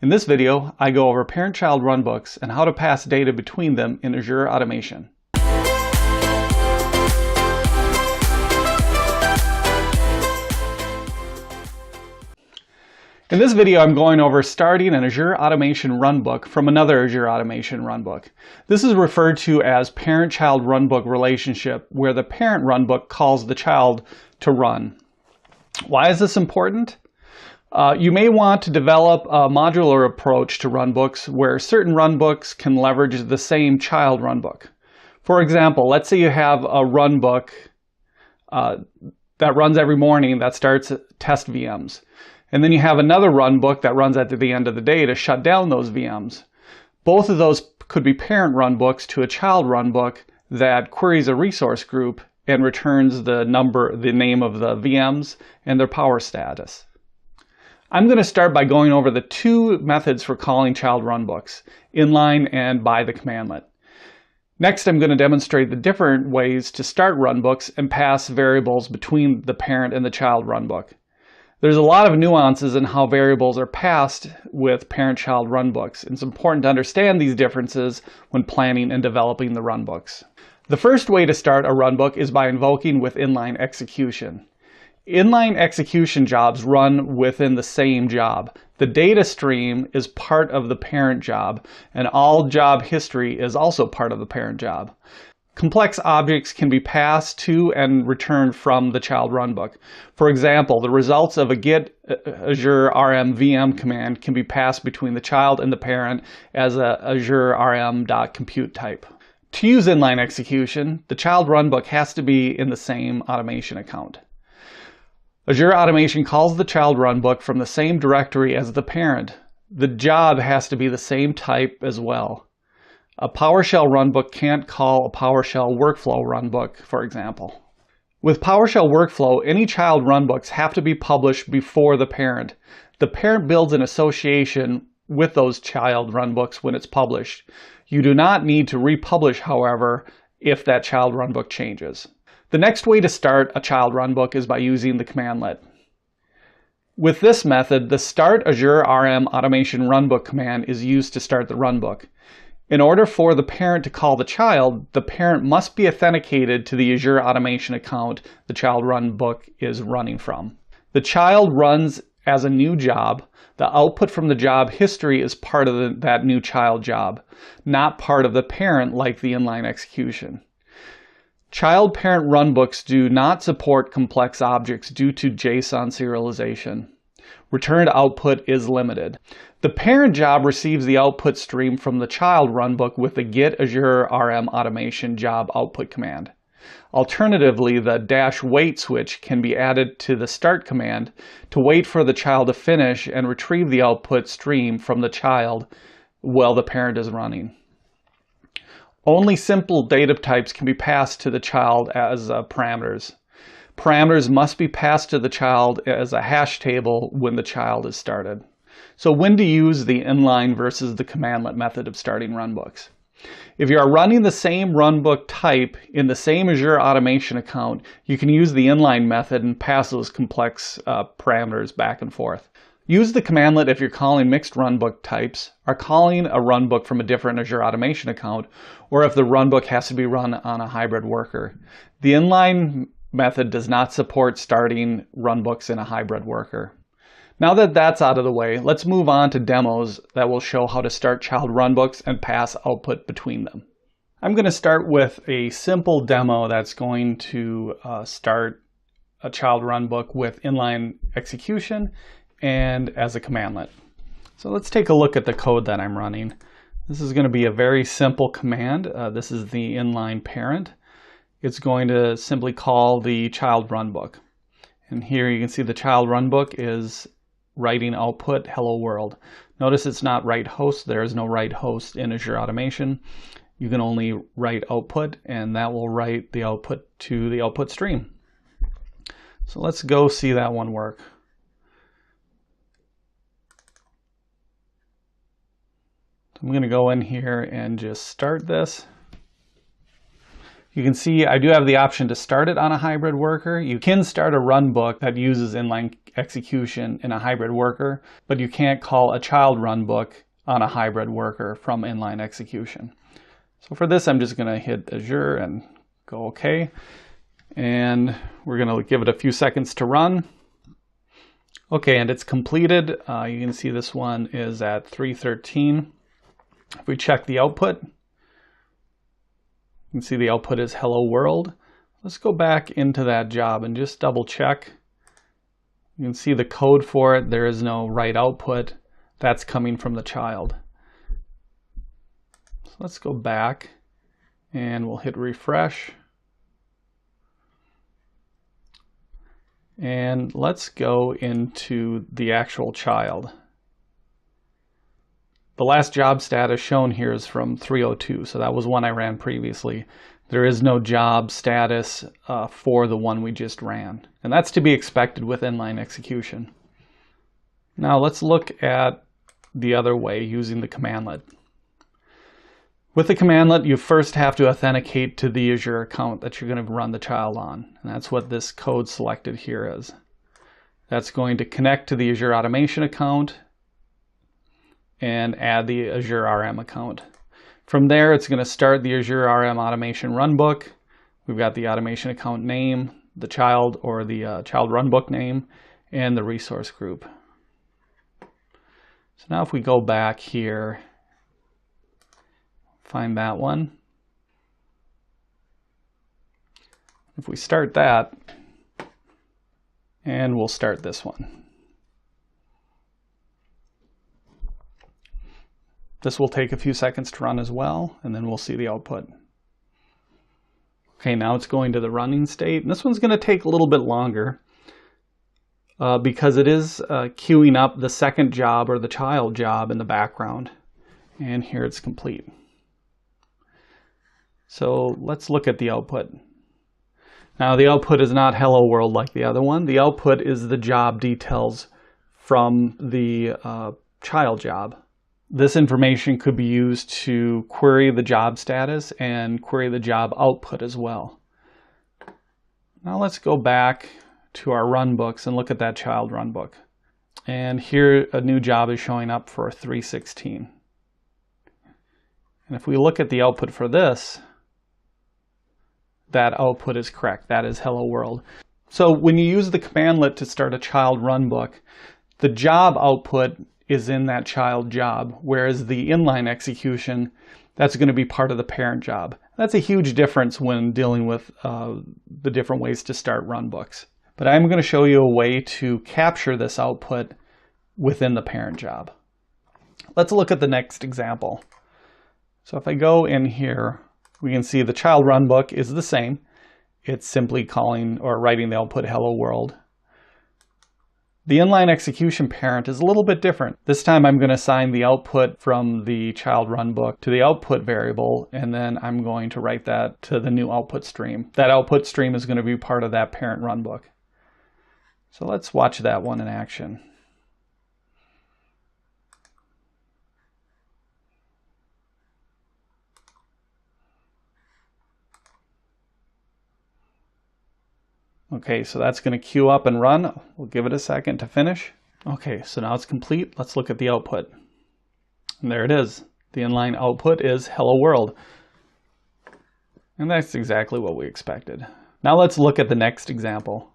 In this video, I go over parent-child runbooks and how to pass data between them in Azure Automation. In this video, I'm going over starting an Azure Automation Runbook from another Azure Automation Runbook. This is referred to as parent-child runbook relationship, where the parent runbook calls the child to run. Why is this important? You may want to develop a modular approach to runbooks where certain runbooks can leverage the same child runbook. For example, let's say you have a runbook that runs every morning that starts test VMs. And then you have another runbook that runs at the end of the day to shut down those VMs. Both of those could be parent runbooks to a child runbook that queries a resource group and returns the name of the VMs and their power status. I'm going to start by going over the two methods for calling child runbooks, inline and by the commandlet. Next, I'm going to demonstrate the different ways to start runbooks and pass variables between the parent and the child runbook. There's a lot of nuances in how variables are passed with parent-child runbooks. It's important to understand these differences when planning and developing the runbooks. The first way to start a runbook is by invoking with inline execution. Inline execution jobs run within the same job. The data stream is part of the parent job, and all job history is also part of the parent job. Complex objects can be passed to and returned from the child runbook. For example, the results of a get Azure RM VM command can be passed between the child and the parent as a Azure RM.compute type. To use inline execution, the child runbook has to be in the same automation account. Azure Automation calls the child runbook from the same directory as the parent. The job has to be the same type as well. A PowerShell runbook can't call a PowerShell workflow runbook, for example. With PowerShell workflow, any child runbooks have to be published before the parent. The parent builds an association with those child runbooks when it's published. You do not need to republish, however, if that child runbook changes. The next way to start a child runbook is by using the commandlet. With this method, the Start-AzureRMAutomationRunbook command is used to start the runbook. In order for the parent to call the parent must be authenticated to the Azure Automation account the child runbook is running from. The child runs as a new job. The output from the job history is part of that new child job, not part of the parent like the inline execution. Child-parent runbooks do not support complex objects due to JSON serialization. Returned output is limited. The parent job receives the output stream from the child runbook with the get Azure RM Automation job output command. Alternatively, the -wait switch can be added to the start command to wait for the child to finish and retrieve the output stream from the child while the parent is running. Only simple data types can be passed to the child as parameters. Parameters must be passed to the child as a hash table when the child is started. So when to use the inline versus the commandlet method of starting runbooks? If you are running the same runbook type in the same Azure Automation account, you can use the inline method and pass those complex parameters back and forth. Use the commandlet if you're calling mixed runbook types, or calling a runbook from a different Azure Automation account, or if the runbook has to be run on a hybrid worker. The inline method does not support starting runbooks in a hybrid worker. Now that that's out of the way, let's move on to demos that will show how to start child runbooks and pass output between them. I'm going to start with a simple demo that's going to start a child runbook with inline execution and as a commandlet. So let's take a look at the code that I'm running. This is going to be a very simple command. This is the inline parent. It's going to simply call the child runbook. And here you can see the child runbook is writing output hello world. Notice it's not write host. There is no write host in Azure Automation. You can only write output, and that will write the output to the output stream. So let's go see that one work. I'm going to go in here and just start this. You can see I do have the option to start it on a hybrid worker. You can start a runbook that uses inline execution in a hybrid worker, but you can't call a child runbook on a hybrid worker from inline execution. So for this, I'm just going to hit Azure and go OK. And we're going to give it a few seconds to run. Okay, and it's completed. You can see this one is at 313. If we check the output, you can see the output is hello world. Let's go back into that job and just double check. You can see the code for it. There is no write output. That's coming from the child. So let's go back and we'll hit refresh. And let's go into the actual child. The last job status shown here is from 302, so that was one I ran previously. There is no job status for the one we just ran, and that's to be expected with inline execution. Now let's look at the other way using the commandlet. With the commandlet, you first have to authenticate to the Azure account that you're going to run the child on, and that's what this code selected here is. That's going to connect to the Azure Automation account and add the Azure RM account. From there, it's going to start the Azure RM Automation Runbook. We've got the automation account name, the child or the child runbook name, and the resource group. So now if we go back here, find that one. If we start that, and we'll start this one. This will take a few seconds to run as well, and then we'll see the output. Okay, now it's going to the running state, and this one's going to take a little bit longer because it is queuing up the second job or the child job in the background. And here it's complete. So let's look at the output. Now the output is not hello world like the other one. The output is the job details from the child job. This information could be used to query the job status and query the job output as well. Now let's go back to our runbooks and look at that child runbook. And here a new job is showing up for 316. And if we look at the output for this, that output is correct. That is hello world. So when you use the commandlet to start a child runbook, the job output is in that child job, whereas the inline execution, that's going to be part of the parent job. That's a huge difference when dealing with the different ways to start runbooks. But I'm going to show you a way to capture this output within the parent job. Let's look at the next example. So if I go in here, we can see the child runbook is the same. It's simply calling or writing the output hello world. The inline execution parent is a little bit different. This time I'm going to assign the output from the child runbook to the output variable, and then I'm going to write that to the new output stream. That output stream is going to be part of that parent runbook. So let's watch that one in action. Okay, so that's going to queue up and run. We'll give it a second to finish. Okay, so now it's complete. Let's look at the output. And there it is. The inline output is hello world. And that's exactly what we expected. Now let's look at the next example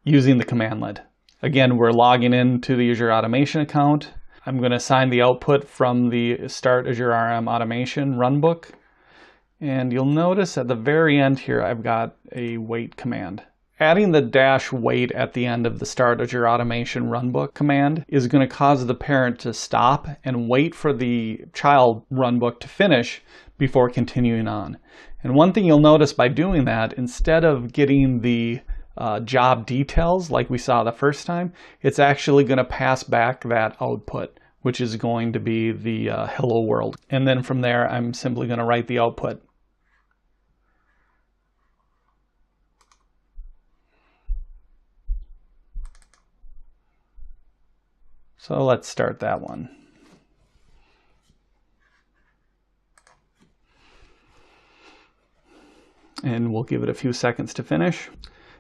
using the commandlet. Again, we're logging into the Azure Automation account. I'm going to assign the output from the Start-AzureRMAutomationRunbook. And you'll notice at the very end here, I've got a wait command. Adding the -wait at the end of the Start-AzureRMAutomationRunbook command is going to cause the parent to stop and wait for the child runbook to finish before continuing on. And one thing you'll notice by doing that, instead of getting the job details like we saw the first time, it's actually going to pass back that output, which is going to be the hello world. And then from there, I'm simply going to write the output. So let's start that one. And we'll give it a few seconds to finish.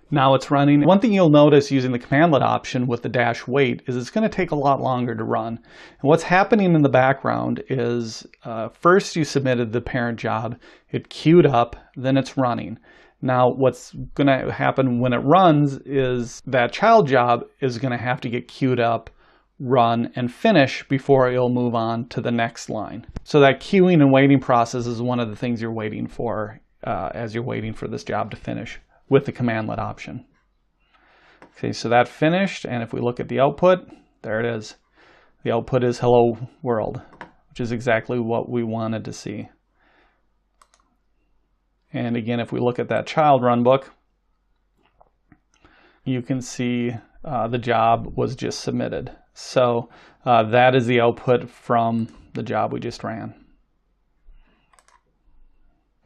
Now it's running. One thing you'll notice using the cmdlet option with the -wait is it's going to take a lot longer to run. And what's happening in the background is first you submitted the parent job, it queued up, then it's running. Now what's going to happen when it runs is that child job is going to have to get queued up, run, and finish before it'll move on to the next line. So that queuing and waiting process is one of the things you're waiting for as you're waiting for this job to finish with the cmdlet option. Okay, so that finished, and if we look at the output, there it is. The output is hello world, which is exactly what we wanted to see. And again, if we look at that child runbook, you can see the job was just submitted. So that is the output from the job we just ran.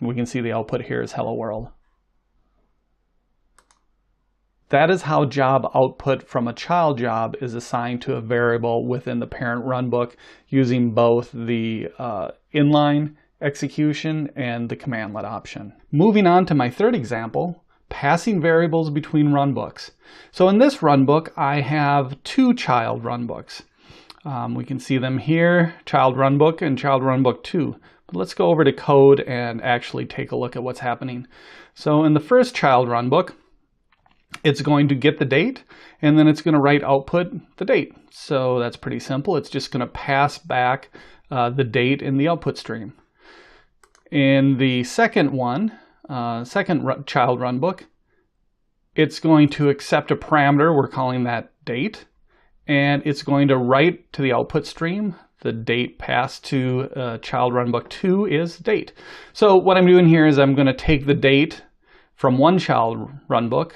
We can see the output here is hello world. That is how job output from a child job is assigned to a variable within the parent runbook using both the inline execution and the cmdlet option. Moving on to my third example, passing variables between runbooks. So in this runbook, I have two child runbooks. We can see them here, child runbook and child runbook 2. But let's go over to code and actually take a look at what's happening. So in the first child runbook, it's going to get the date, and then it's going to write output the date. So that's pretty simple. It's just going to pass back the date in the output stream. In the second one, second child runbook, it's going to accept a parameter, we're calling that date, and it's going to write to the output stream. The date passed to child runbook 2 is date. So what I'm doing here is I'm going to take the date from one child runbook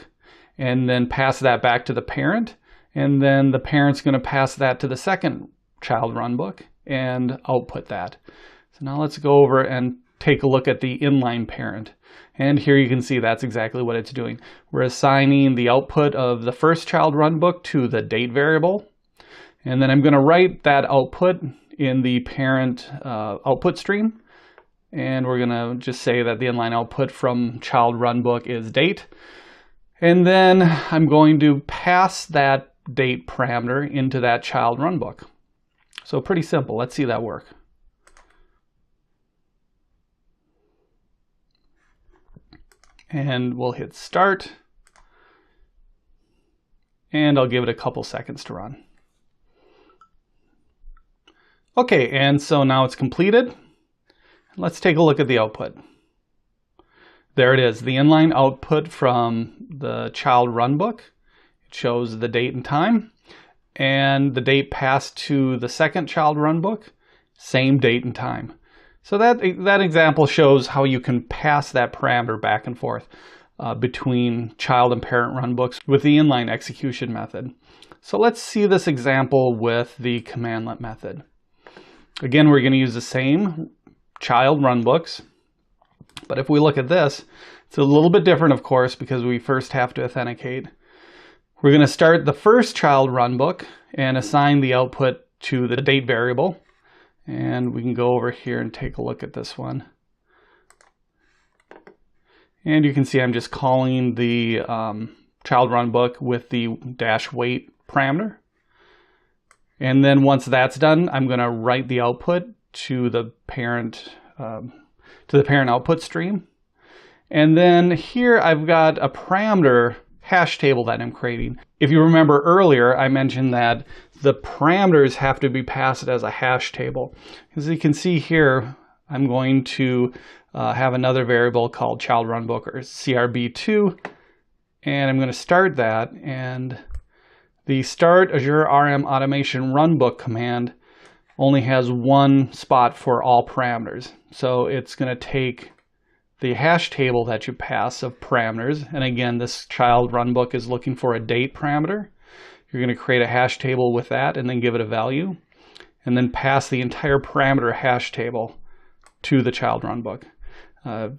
and then pass that back to the parent, and then the parent's going to pass that to the second child runbook and output that. So now let's go over and take a look at the inline parent. And here you can see that's exactly what it's doing. We're assigning the output of the first child runbook to the date variable. And then I'm going to write that output in the parent output stream. And we're going to just say that the inline output from child runbook is date. And then I'm going to pass that date parameter into that child runbook. So pretty simple. Let's see that work. And we'll hit start. And I'll give it a couple seconds to run. Okay, and so now it's completed. Let's take a look at the output. There it is, the inline output from the child runbook. It shows the date and time, and the date passed to the second child runbook, same date and time. So that example shows how you can pass that parameter back and forth between child and parent runbooks with the inline execution method. So let's see this example with the cmdlet method. Again, we're going to use the same child runbooks, but if we look at this, it's a little bit different, of course, because we first have to authenticate. We're going to start the first child runbook and assign the output to the date variable. And we can go over here and take a look at this one. And you can see I'm just calling the child runbook with the -wait parameter. And then once that's done, I'm going to write the output to the parent output stream. And then here I've got a parameter hash table that I'm creating. If you remember earlier, I mentioned that the parameters have to be passed as a hash table. As you can see here, I'm going to have another variable called child runbook, or CRB2, and I'm going to start that. And the Start-AzureRMAutomationRunbook command only has one spot for all parameters. So it's going to take the hash table that you pass of parameters, and again, this child runbook is looking for a date parameter. You're going to create a hash table with that and then give it a value, and then pass the entire parameter hash table to the child runbook.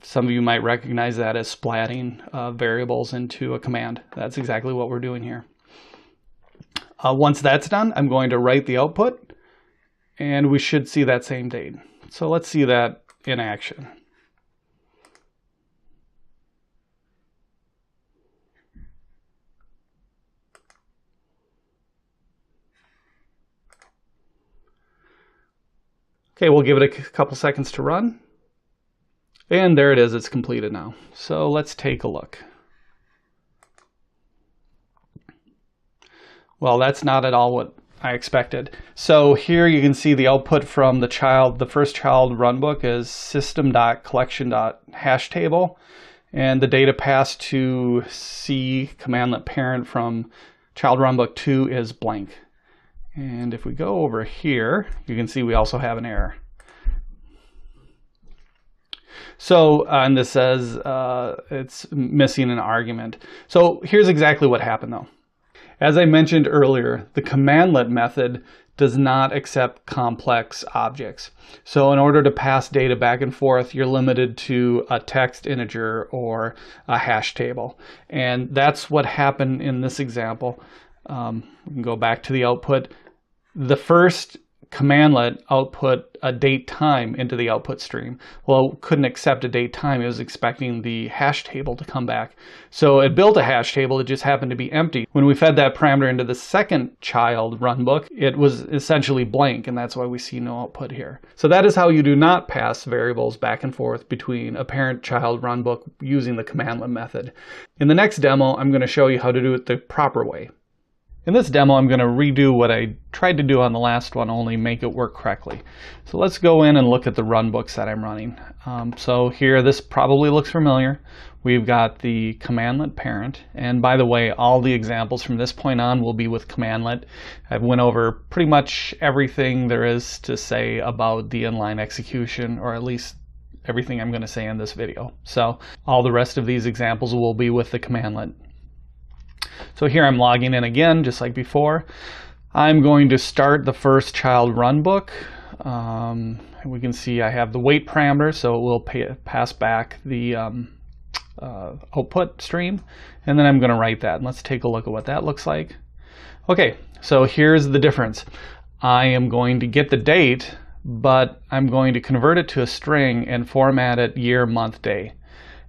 Some of you might recognize that as splatting variables into a command. That's exactly what we're doing here. Once that's done, I'm going to write the output, and we should see that same date. So let's see that in action. Okay, we'll give it a couple seconds to run. And there it is, it's completed now. So let's take a look. Well, that's not at all what I expected. So here you can see the output from the first child runbook is system.collection.hashtable, and the data passed to cmdlet parent from child runbook 2 is blank. And if we go over here, you can see we also have an error. So, and this says it's missing an argument. So here's exactly what happened though. As I mentioned earlier, the cmdlet method does not accept complex objects. So in order to pass data back and forth, you're limited to a text integer or a hash table. And that's what happened in this example. We can go back to the output. The first cmdlet output a date time into the output stream. Well, it couldn't accept a date time. It was expecting the hash table to come back. So it built a hash table. It just happened to be empty. When we fed that parameter into the second child runbook, it was essentially blank, and that's why we see no output here. So that is how you do not pass variables back and forth between a parent-child runbook using the cmdlet method. In the next demo, I'm going to show you how to do it the proper way. In this demo, I'm going to redo what I tried to do on the last one, only make it work correctly. So let's go in and look at the runbooks that I'm running. So here, this probably looks familiar. We've got the cmdlet parent, and by the way, all the examples from this point on will be with cmdlet. I've went over pretty much everything there is to say about the inline execution, or at least everything I'm going to say in this video. So all the rest of these examples will be with the cmdlet. So here I'm logging in again, just like before. I'm going to start the first child runbook. We can see I have the weight parameter, so it will pass back the output stream. And then I'm going to write that. And let's take a look at what that looks like. Okay, so here's the difference. I am going to get the date, but I'm going to convert it to a string and format it year, month, day.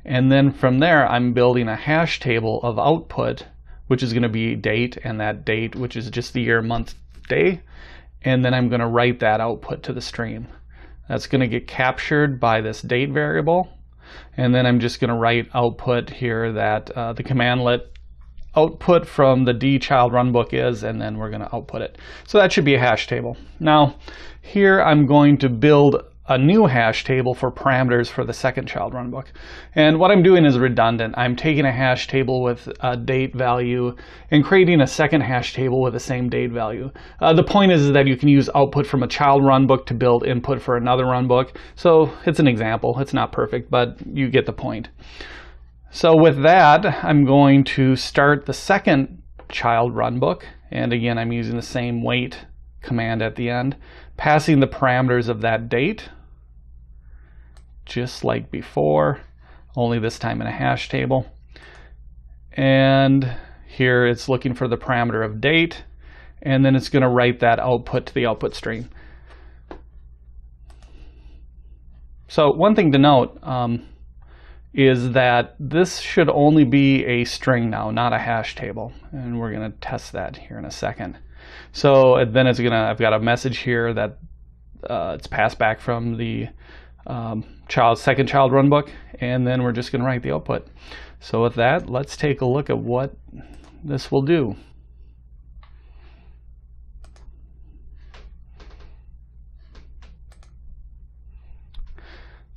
And then from there, I'm building a hash table of output, which is going to be date, and that date, which is just the year, month, day. And then I'm going to write that output to the stream. That's going to get captured by this date variable. And then I'm just going to write output here that the cmdlet output from the D child runbook is, and then we're going to output it. So that should be a hash table. Now, here I'm going to build a new hash table for parameters for the second child runbook. And what I'm doing is redundant. I'm taking a hash table with a date value and creating a second hash table with the same date value. The point is that you can use output from a child runbook to build input for another runbook. So it's an example. It's not perfect, but you get the point. So with that, I'm going to start the second child runbook. And again, I'm using the same wait command at the end, passing the parameters of that date, just like before, only this time in a hash table. And here it's looking for the parameter of date, and then it's going to write that output to the output stream. So one thing to note is that this should only be a string now, not a hash table. And we're going to test that here in a second. So then it's I've got a message here that it's passed back from the second child runbook, and then we're just going to write the output. So with that, let's take a look at what this will do.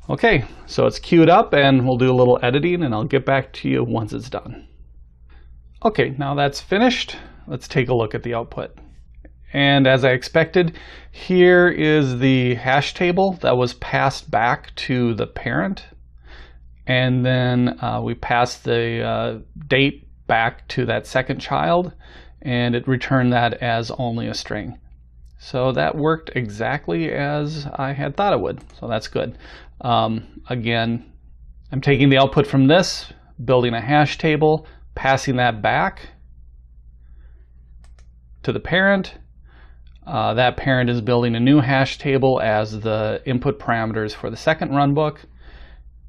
Okay, so it's queued up, and we'll do a little editing, and I'll get back to you once it's done. Okay, now that's finished. Let's take a look at the output. And as I expected, here is the hash table that was passed back to the parent. And then we passed the date back to that second child, and it returned that as only a string. So that worked exactly as I had thought it would. So that's good. Again, I'm taking the output from this, building a hash table, passing that back to the parent. That parent is building a new hash table as the input parameters for the second runbook,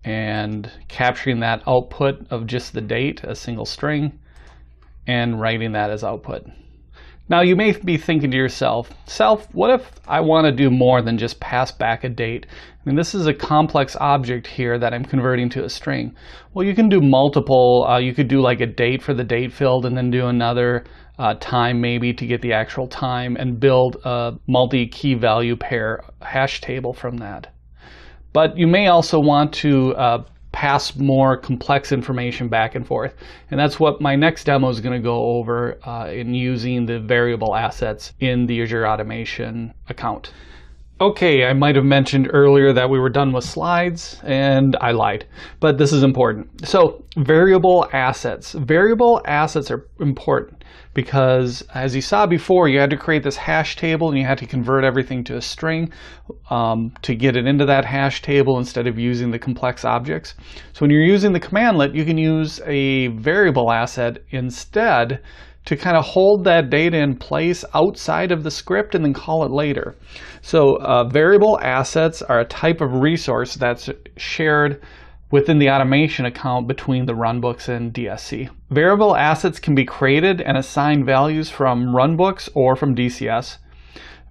and capturing that output of just the date, a single string, and writing that as output. Now you may be thinking to yourself, what if I want to do more than just pass back a date? I mean, this is a complex object here that I'm converting to a string. Well, you can do multiple. You could do like a date for the date field and then do another time maybe to get the actual time and build a multi-key value pair hash table from that. But you may also want to pass more complex information back and forth. And that's what my next demo is going to go over in using the variable assets in the Azure Automation account. Okay, I might have mentioned earlier that we were done with slides, and I lied, but this is important. So variable assets. Variable assets are important because, as you saw before, you had to create this hash table and you had to convert everything to a string to get it into that hash table instead of using the complex objects. So when you're using the commandlet, you can use a variable asset instead to kind of hold that data in place outside of the script and then call it later. So variable assets are a type of resource that's shared within the automation account between the Runbooks and DSC. Variable assets can be created and assign values from Runbooks or from DCS.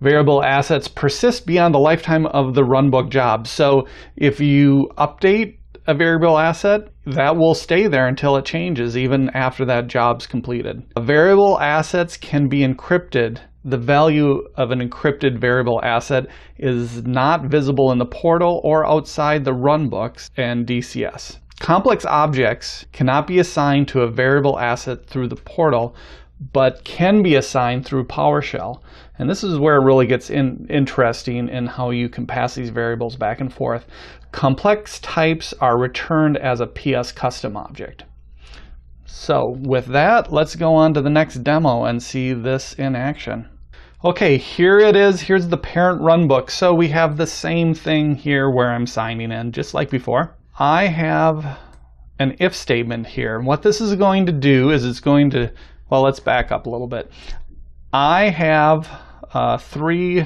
Variable assets persist beyond the lifetime of the Runbook job. So if you update a variable asset, that will stay there until it changes, even after that job's completed. Variable assets can be encrypted. The value of an encrypted variable asset is not visible in the portal or outside the Runbooks and DCS. Complex objects cannot be assigned to a variable asset through the portal, but can be assigned through PowerShell. And this is where it really gets interesting in how you can pass these variables back and forth. Complex types are returned as a PSCustom object. So with that, let's go on to the next demo and see this in action. Okay, here it is. Here's the parent Runbook. So we have the same thing here where I'm signing in, just like before. I have an if statement here. And what this is going to do is it's going to, well, let's back up a little bit. I have 3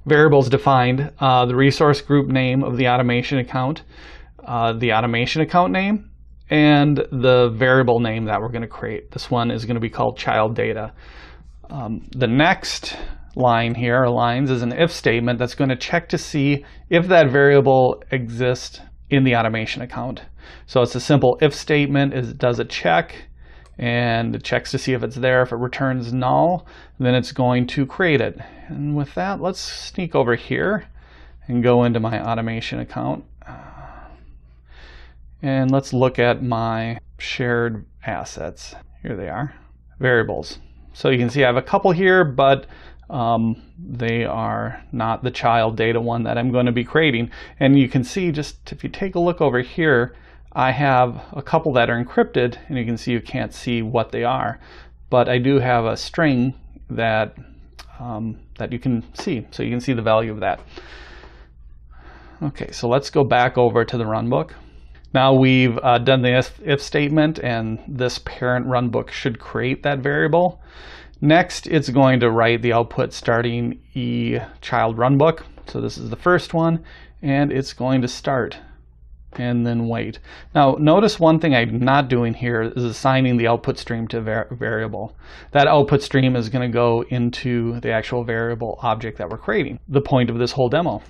variables defined, the resource group name of the automation account name, and the variable name that we're going to create. This one is going to be called child data. The next line here, or lines, is an if statement that's going to check to see if that variable exists in the automation account. So it's a simple if statement. It does a check and it checks to see if it's there. If it returns null, then it's going to create it. And with that, let's sneak over here and go into my automation account. And let's look at my shared assets. Here they are, variables. So you can see I have a couple here, but they are not the child data one that I'm going to be creating. And you can see, just if you take a look over here, I have a couple that are encrypted, and you can see you can't see what they are. But I do have a string that that you can see, so you can see the value of that. Okay, so let's go back over to the Runbook. Now we've done the if statement, and this parent Runbook should create that variable. Next, it's going to write the output starting child Runbook. So this is the first one, and it's going to start and then wait. Now notice one thing I'm not doing here is assigning the output stream to variable. That output stream is going to go into the actual variable object that we're creating, the point of this whole demo.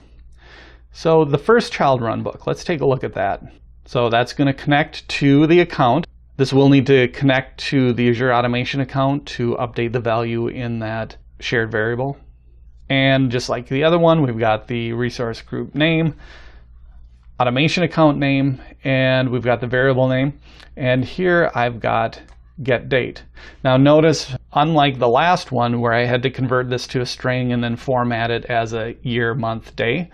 So the first child Runbook, let's take a look at that. So that's going to connect to the account. This will need to connect to the Azure Automation account to update the value in that shared variable. And just like the other one, we've got the resource group name, automation account name, and we've got the variable name. And here I've got get date. Now notice, unlike the last one where I had to convert this to a string and then format it as a year, month, day,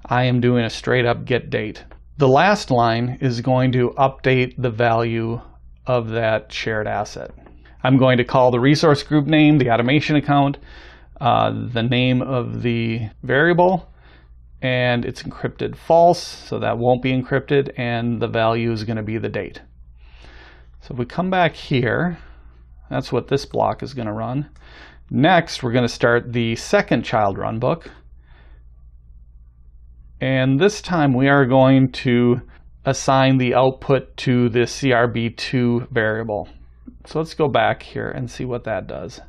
I am doing a straight up get date. The last line is going to update the value of that shared asset. I'm going to call the resource group name, the automation account, the name of the variable, and it's encrypted false, so that won't be encrypted, and the value is going to be the date. So if we come back here, that's what this block is going to run. Next, we're going to start the second child Runbook. And this time we are going to assign the output to the CRB2 variable. So let's go back here and see what that does.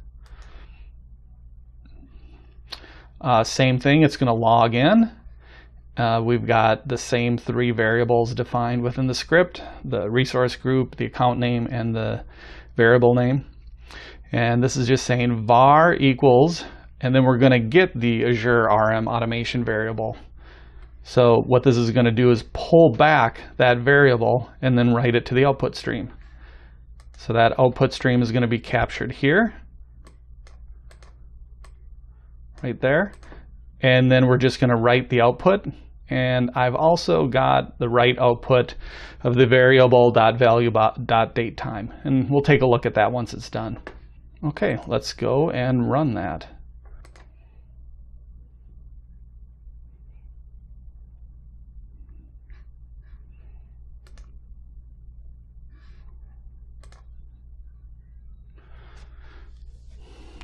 Same thing, it's going to log in. We've got the same 3 variables defined within the script, the resource group, the account name, and the variable name. And this is just saying var equals, and then we're going to get the Azure RM automation variable. So what this is going to do is pull back that variable and then write it to the output stream. So that output stream is going to be captured here, right there. And then we're just going to write the output. And I've also got the right output of the variable.value.datetime. And we'll take a look at that once it's done. Okay, let's go and run that.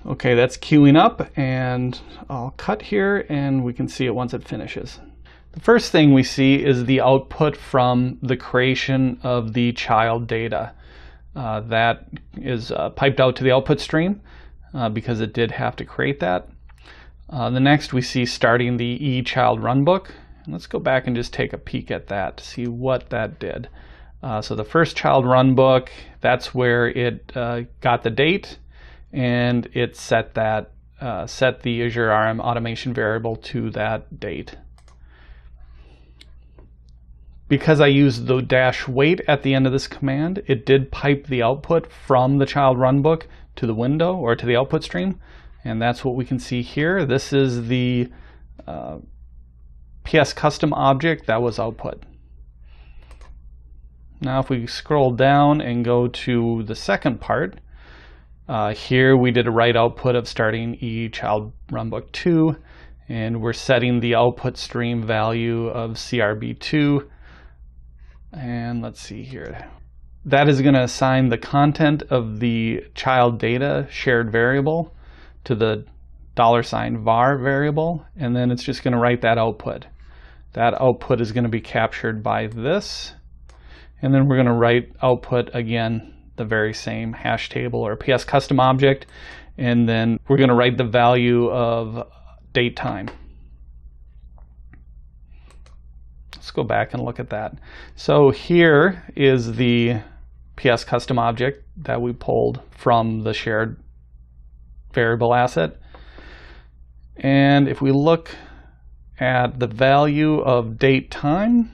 Okay, that's queuing up, and I'll cut here and we can see it once it finishes. The first thing we see is the output from the creation of the child data. That is piped out to the output stream because it did have to create that. The next we see starting the eChild runbook. Let's go back and just take a peek at that to see what that did. So the first child runbook, that's where it got the date, and it set that set the Azure RM automation variable to that date. Because I used the -wait at the end of this command, it did pipe the output from the child runbook to the window or to the output stream, and that's what we can see here. This is the PSCustom object that was output. Now if we scroll down and go to the second part, here we did a write output of starting eChild runbook 2, and we're setting the output stream value of CRB2. And let's see here. That is going to assign the content of the child data shared variable to the $var variable, and then it's just going to write that output. That output is going to be captured by this, and then we're going to write output again, the very same hash table or PSCustom object, and then we're going to write the value of date time. Let's go back and look at that. So here is the PSCustom object that we pulled from the shared variable asset. And if we look at the value of date time,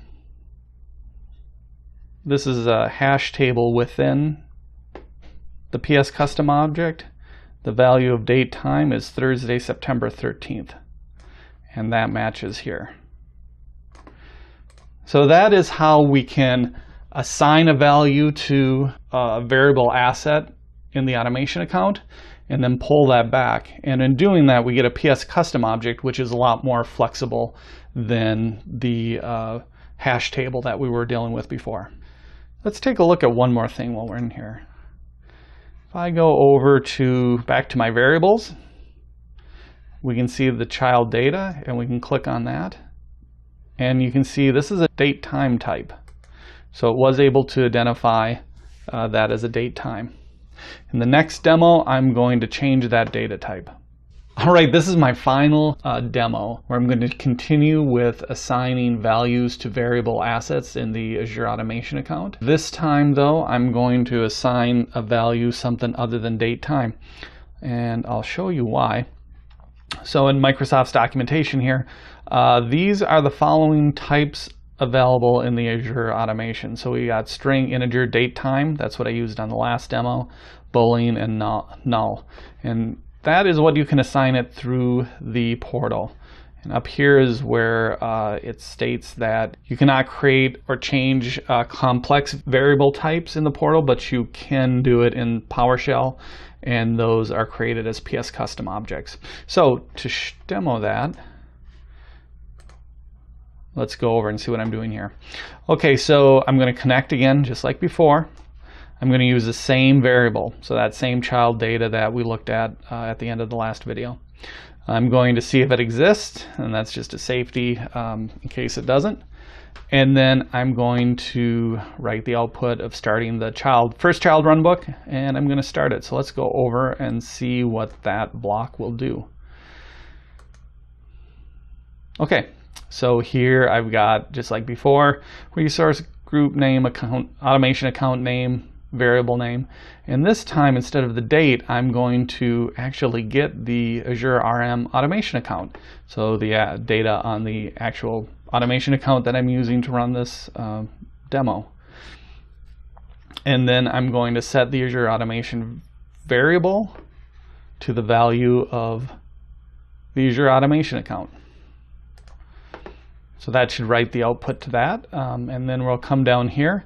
this is a hash table within the PSCustom object. The value of date time is Thursday, September 13th. And that matches here. So that is how we can assign a value to a variable asset in the automation account and then pull that back. And in doing that, we get a PSCustom object, which is a lot more flexible than the hash table that we were dealing with before. Let's take a look at one more thing while we're in here. If I go over back to my variables, we can see the child data, and we can click on that. And you can see this is a date time type. So it was able to identify that as a date time. In the next demo, I'm going to change that data type. All right, this is my final demo where I'm going to continue with assigning values to variable assets in the Azure Automation account. This time though, I'm going to assign a value something other than date time. And I'll show you why. So in Microsoft's documentation here, these are the following types available in the Azure Automation. So we got string, integer, date, time. That's what I used on the last demo. Boolean and null. And that is what you can assign it through the portal. And up here is where it states that you cannot create or change complex variable types in the portal, but you can do it in PowerShell, and those are created as PSCustom objects. So to demo that, let's go over and see what I'm doing here. Okay, so I'm going to connect again, just like before. I'm going to use the same variable, so that same child data that we looked at the end of the last video. I'm going to see if it exists, and that's just a safety in case it doesn't. And then I'm going to write the output of starting the first child runbook, and I'm going to start it. So let's go over and see what that block will do. Okay, so here I've got, just like before, resource group name, account, automation account name, variable name. And this time, instead of the date, I'm going to actually get the Azure RM automation account. So the data on the actual automation account that I'm using to run this demo. And then I'm going to set the Azure Automation variable to the value of the Azure Automation account. So that should write the output to that. And then we'll come down here.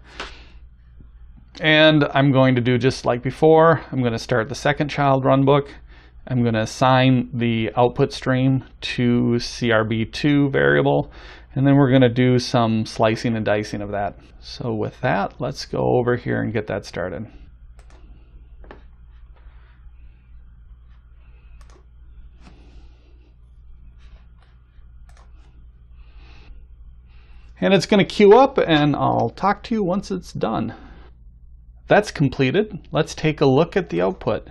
And I'm going to do just like before. I'm going to start the second child runbook. I'm going to assign the output stream to CRB2 variable. And then we're going to do some slicing and dicing of that. So with that, let's go over here and get that started. And it's going to queue up, and I'll talk to you once it's done. That's completed. Let's take a look at the output.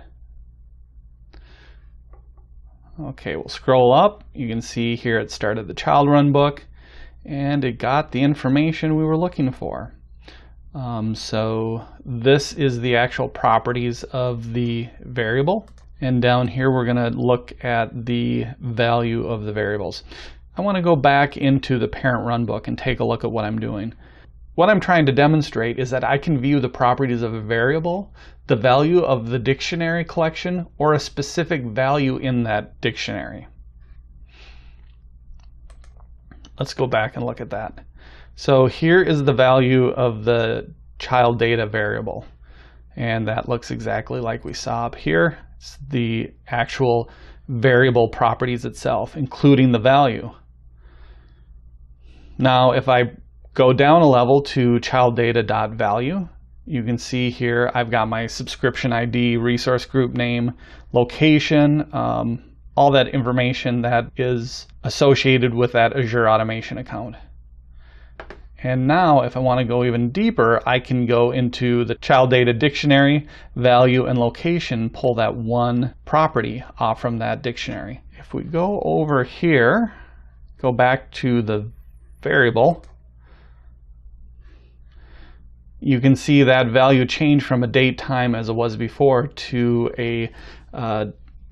Okay, we'll scroll up. You can see here it started the child runbook, and it got the information we were looking for. So this is the actual properties of the variable. And down here we're going to look at the value of the variables. I want to go back into the parent runbook and take a look at what I'm doing. What I'm trying to demonstrate is that I can view the properties of a variable, the value of the dictionary collection, or a specific value in that dictionary. Let's go back and look at that. So here is the value of the child data variable. And that looks exactly like we saw up here. It's the actual variable properties itself, including the value. Now, if I go down a level to childdata.value, you can see here I've got my subscription ID, resource group name, location, all that information that is associated with that Azure Automation account. And now if I want to go even deeper, I can go into the child data dictionary, value, and location, pull that one property off from that dictionary. If we go over here, go back to the variable, you can see that value change from a date time as it was before to a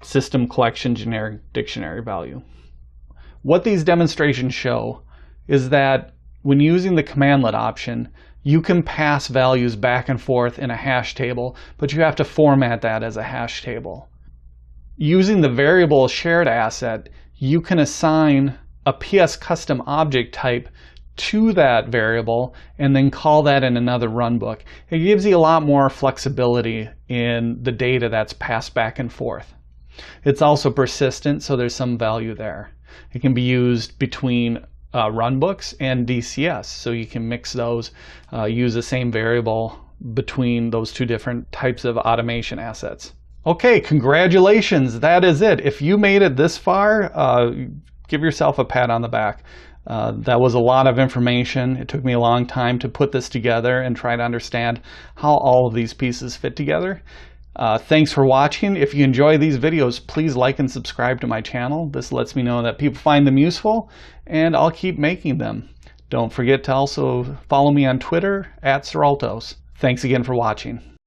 system collection generic dictionary value. What these demonstrations show is that when using the cmdlet option, you can pass values back and forth in a hash table, but you have to format that as a hash table. Using the variable shared asset, you can assign a PSCustom object type to that variable and then call that in another runbook. It gives you a lot more flexibility in the data that's passed back and forth. It's also persistent, so there's some value there. It can be used between runbooks and DCS, so you can mix those, use the same variable between those two different types of automation assets. Okay, congratulations, that is it. If you made it this far, give yourself a pat on the back. That was a lot of information. It took me a long time to put this together and try to understand how all of these pieces fit together. Thanks for watching. If you enjoy these videos, please like and subscribe to my channel. This lets me know that people find them useful, and I'll keep making them. Don't forget to also follow me on Twitter @Seraltos. Thanks again for watching.